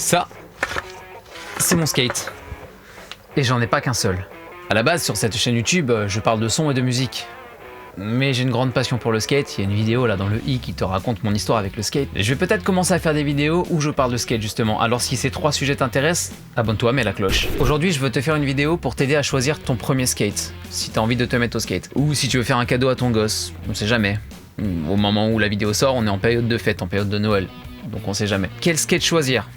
Ça, c'est mon skate. Et j'en ai pas qu'un seul. À la base, sur cette chaîne YouTube, je parle de son et de musique. Mais j'ai une grande passion pour le skate, il y a une vidéo là dans le i qui te raconte mon histoire avec le skate. Et je vais peut-être commencer à faire des vidéos où je parle de skate justement, alors si ces trois sujets t'intéressent, abonne-toi, mets la cloche. Aujourd'hui je veux te faire une vidéo pour t'aider à choisir ton premier skate, si t'as envie de te mettre au skate. Ou si tu veux faire un cadeau à ton gosse, on sait jamais. Au moment où la vidéo sort, on est en période de fête, en période de Noël, donc on sait jamais. Quel skate choisir ?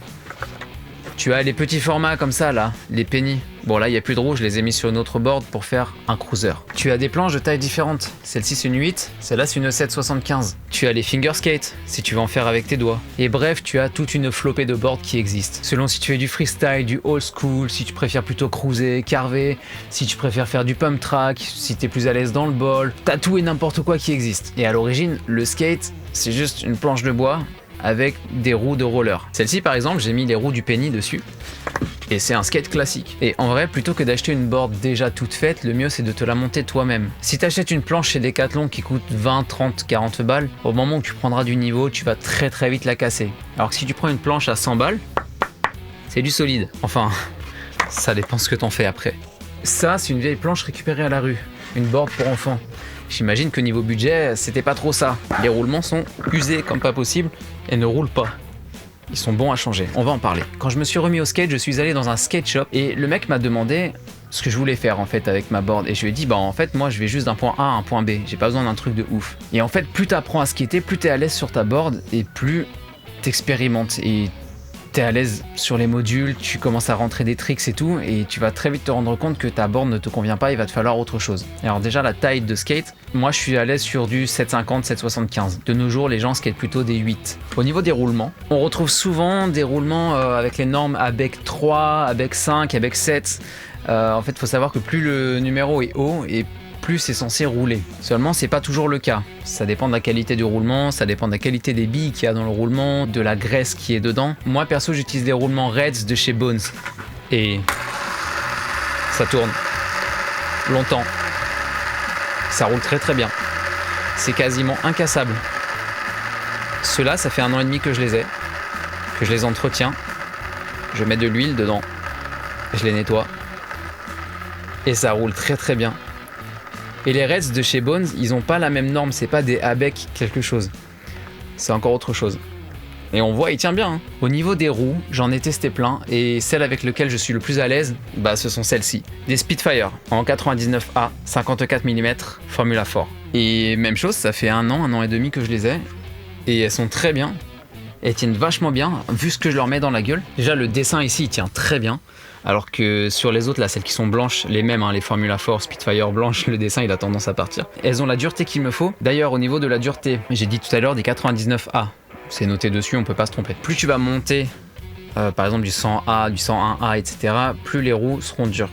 Tu as les petits formats comme ça là, les penny. Bon là il n'y a plus de roues, je les ai mis sur une autre board pour faire un cruiser. Tu as des planches de tailles différentes. Celle-ci c'est une 8, celle-là c'est une 7,75. Tu as les finger skates, si tu veux en faire avec tes doigts. Et bref, tu as toute une flopée de boards qui existent. Selon si tu fais du freestyle, du old school, si tu préfères plutôt cruiser, carver, si tu préfères faire du pump track, si tu es plus à l'aise dans le ball, t'as tout et n'importe quoi qui existe. Et à l'origine, le skate, c'est juste une planche de bois avec des roues de roller. Celle-ci par exemple, j'ai mis les roues du penny dessus et c'est un skate classique. Et en vrai, plutôt que d'acheter une board déjà toute faite, le mieux c'est de te la monter toi-même. Si tu achètes une planche chez Decathlon qui coûte 20, 30, 40 balles, au moment où tu prendras du niveau, tu vas très vite la casser. Alors que si tu prends une planche à 100 balles, c'est du solide. Enfin, ça dépend ce que t'en fais après. Ça, c'est une vieille planche récupérée à la rue, une board pour enfants. J'imagine que niveau budget, c'était pas trop ça. Les roulements sont usés comme pas possible et ne roulent pas. Ils sont bons à changer, on va en parler. Quand je me suis remis au skate, je suis allé dans un skate shop et le mec m'a demandé ce que je voulais faire en fait avec ma board. Et je lui ai dit, bah en fait, moi je vais juste d'un point A à un point B, j'ai pas besoin d'un truc de ouf. Et en fait, plus t'apprends à skater, plus t'es à l'aise sur ta board et plus t'expérimentes. Et t'es à l'aise sur les modules, tu commences à rentrer des tricks et tout, et tu vas très vite te rendre compte que ta board ne te convient pas, il va te falloir autre chose. Alors déjà la taille de skate, moi je suis à l'aise sur du 7,50, 7,75. De nos jours les gens skatent plutôt des 8. Au niveau des roulements, on retrouve souvent des roulements avec les normes ABEC 3, ABEC 5, ABEC 7. En fait il faut savoir que plus le numéro est haut et plus c'est censé rouler. Seulement c'est pas toujours le cas. Ça dépend de la qualité du roulement, ça dépend de la qualité des billes qu'il y a dans le roulement, de la graisse qui est dedans. Moi perso j'utilise des roulements Reds de chez Bones et ça tourne longtemps. Ça roule très bien. C'est quasiment incassable. Ceux-là ça fait 1 an et demi que je les ai, que je les entretiens. Je mets de l'huile dedans, je les nettoie et ça roule très bien. Et les Reds de chez Bones, ils ont pas la même norme, c'est pas des ABEC quelque chose. C'est encore autre chose. Et on voit, il tient bien. Hein. Au niveau des roues, j'en ai testé plein, et celle avec laquelle je suis le plus à l'aise, bah ce sont celles-ci. Des Spitfire en 99A, 54 mm, Formula 4. Et même chose, ça fait 1 an et demi que je les ai, et elles sont très bien. Elles tiennent vachement bien, vu ce que je leur mets dans la gueule. Déjà, le dessin ici, il tient très bien. Alors que sur les autres, là, celles qui sont blanches, les mêmes, hein, les Formula 4, Spitfire blanches, le dessin, il a tendance à partir. Elles ont la dureté qu'il me faut. D'ailleurs, au niveau de la dureté, j'ai dit tout à l'heure des 99A. C'est noté dessus, on peut pas se tromper. Plus tu vas monter, par exemple du 100A, du 101A, etc., plus les roues seront dures.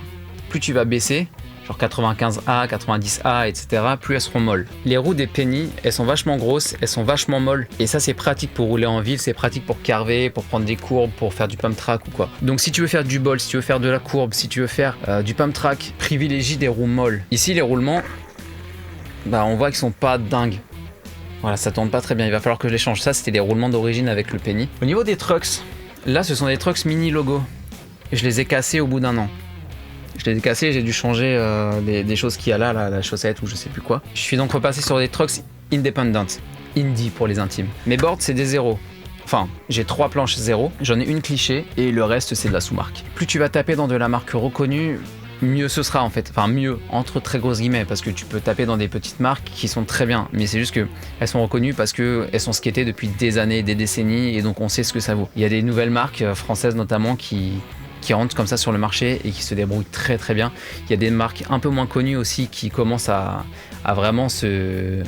Plus tu vas baisser, genre 95A, 90A, etc., plus elles seront molles. Les roues des penny, elles sont vachement grosses, elles sont vachement molles, et ça c'est pratique pour rouler en ville, c'est pratique pour carver, pour prendre des courbes, pour faire du pump track ou quoi. Donc si tu veux faire du ball, si tu veux faire de la courbe, si tu veux faire du pump track, privilégie des roues molles. Ici les roulements, bah on voit qu'ils sont pas dingues. Voilà, ça tourne pas très bien, il va falloir que je les change. Ça c'était les roulements d'origine avec le penny. Au niveau des trucks, là ce sont des trucks mini logo. Je les ai cassés au bout d'1 an. Je les ai cassés, j'ai dû changer des choses qu'il y a là, la chaussette ou je sais plus quoi. Je suis donc repassé sur des trucks independent, indie pour les intimes. Mes boards c'est des 0. Enfin, j'ai 3 planches 0, j'en ai une cliché et le reste c'est de la sous-marque. Plus tu vas taper dans de la marque reconnue, mieux ce sera en fait. Enfin mieux, entre très grosses guillemets, parce que tu peux taper dans des petites marques qui sont très bien. Mais c'est juste qu'elles sont reconnues parce qu'elles sont skatées depuis des années, des décennies et donc on sait ce que ça vaut. Il y a des nouvelles marques françaises notamment qui rentrent comme ça sur le marché et qui se débrouillent très bien. Il y a des marques un peu moins connues aussi qui commencent à vraiment se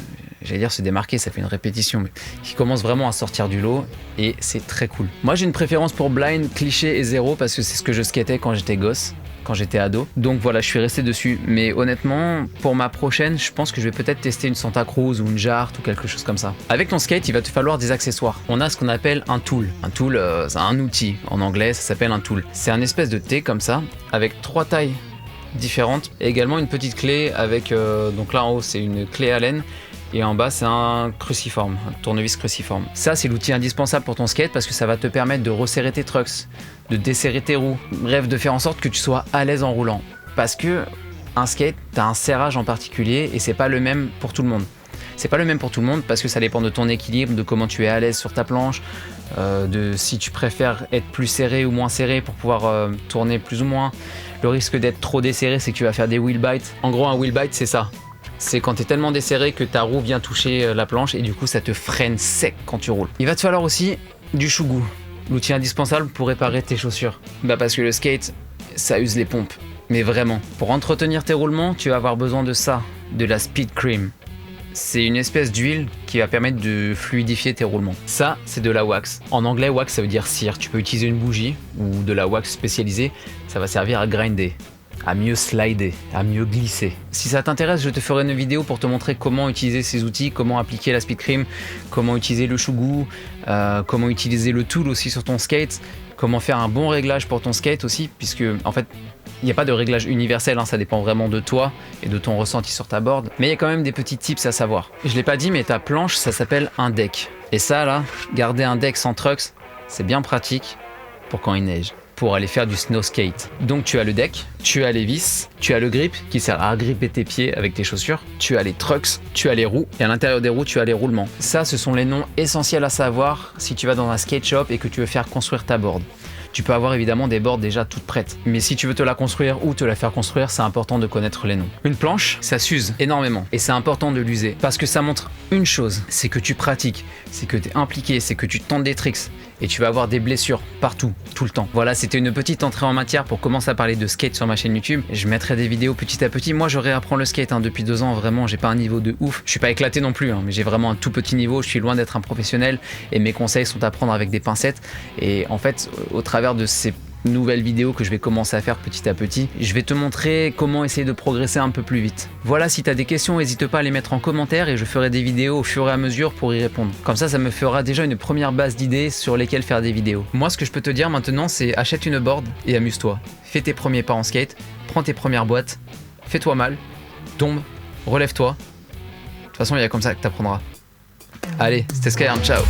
démarquer, ça fait une répétition, mais qui commencent vraiment à sortir du lot et c'est très cool. Moi j'ai une préférence pour Blind, Cliché et 0 parce que c'est ce que je skatais quand j'étais gosse, quand j'étais ado. Donc voilà, je suis resté dessus. Mais honnêtement, pour ma prochaine, je pense que je vais peut-être tester une Santa Cruz ou une Jart ou quelque chose comme ça. Avec ton skate, il va te falloir des accessoires. On a ce qu'on appelle un tool. Un tool, c'est un outil. En anglais, ça s'appelle un tool. C'est un espèce de T comme ça, avec 3 tailles différentes. Et également une petite clé avec, donc là en haut, c'est une clé Allen. et en bas c'est un cruciforme, un tournevis cruciforme. Ça c'est l'outil indispensable pour ton skate parce que ça va te permettre de resserrer tes trucks, de desserrer tes roues, bref de faire en sorte que tu sois à l'aise en roulant. Parce que un skate, t'as un serrage en particulier et c'est pas le même pour tout le monde. C'est pas le même pour tout le monde parce que ça dépend de ton équilibre, de comment tu es à l'aise sur ta planche, de si tu préfères être plus serré ou moins serré pour pouvoir tourner plus ou moins. Le risque d'être trop desserré, c'est que tu vas faire des wheel bites. En gros, un wheel bite, c'est ça. C'est quand tu es tellement desserré que ta roue vient toucher la planche et du coup, ça te freine sec quand tu roules. Il va te falloir aussi du shugu, l'outil indispensable pour réparer tes chaussures. Parce que le skate, ça use les pompes. Mais vraiment, pour entretenir tes roulements, tu vas avoir besoin de ça, de la Speed Cream. C'est une espèce d'huile qui va permettre de fluidifier tes roulements. Ça, c'est de la wax. En anglais, wax, ça veut dire cire. Tu peux utiliser une bougie ou de la wax spécialisée. Ça va servir à grinder, à mieux slider, à mieux glisser. Si ça t'intéresse, je te ferai une vidéo pour te montrer comment utiliser ces outils, comment appliquer la Speed Cream, comment utiliser le shugu, comment utiliser le tool aussi sur ton skate, comment faire un bon réglage pour ton skate aussi, puisque en fait, il n'y a pas de réglage universel, ça dépend vraiment de toi et de ton ressenti sur ta board. Mais il y a quand même des petits tips à savoir. Je ne l'ai pas dit, mais ta planche, ça s'appelle un deck. Et ça, là, garder un deck sans trucks, c'est bien pratique pour quand il neige, pour aller faire du snow skate. Donc tu as le deck, tu as les vis, tu as le grip qui sert à gripper tes pieds avec tes chaussures, tu as les trucks, tu as les roues et à l'intérieur des roues tu as les roulements. Ça, ce sont les noms essentiels à savoir si tu vas dans un skate shop et que tu veux faire construire ta board. Tu peux avoir évidemment des boards déjà toutes prêtes. Mais si tu veux te la construire ou te la faire construire, c'est important de connaître les noms. Une planche, ça s'use énormément. Et c'est important de l'user. Parce que ça montre une chose, c'est que tu pratiques, c'est que tu es impliqué, c'est que tu tentes des tricks. Et tu vas avoir des blessures partout, tout le temps. Voilà, c'était une petite entrée en matière pour commencer à parler de skate sur ma chaîne YouTube. Je mettrai des vidéos petit à petit. Moi, je réapprends le skate depuis 2 ans. Vraiment, j'ai pas un niveau de ouf. Je suis pas éclaté non plus, mais j'ai vraiment un tout petit niveau. Je suis loin d'être un professionnel. Et mes conseils sont à prendre avec des pincettes. Et en fait, au travers de ces nouvelles vidéos que je vais commencer à faire petit à petit, je vais te montrer comment essayer de progresser un peu plus vite. Voilà, si tu as des questions, n'hésite pas à les mettre en commentaire et je ferai des vidéos au fur et à mesure pour y répondre. Comme ça me fera déjà une première base d'idées sur lesquelles faire des vidéos. Moi, ce que je peux te dire maintenant, c'est achète une board et amuse-toi. Fais tes premiers pas en skate, prends tes premières boîtes, fais-toi mal, tombe, relève-toi. De toute façon, il y a comme ça que tu apprendras. Allez, c'était Skyarm, ciao.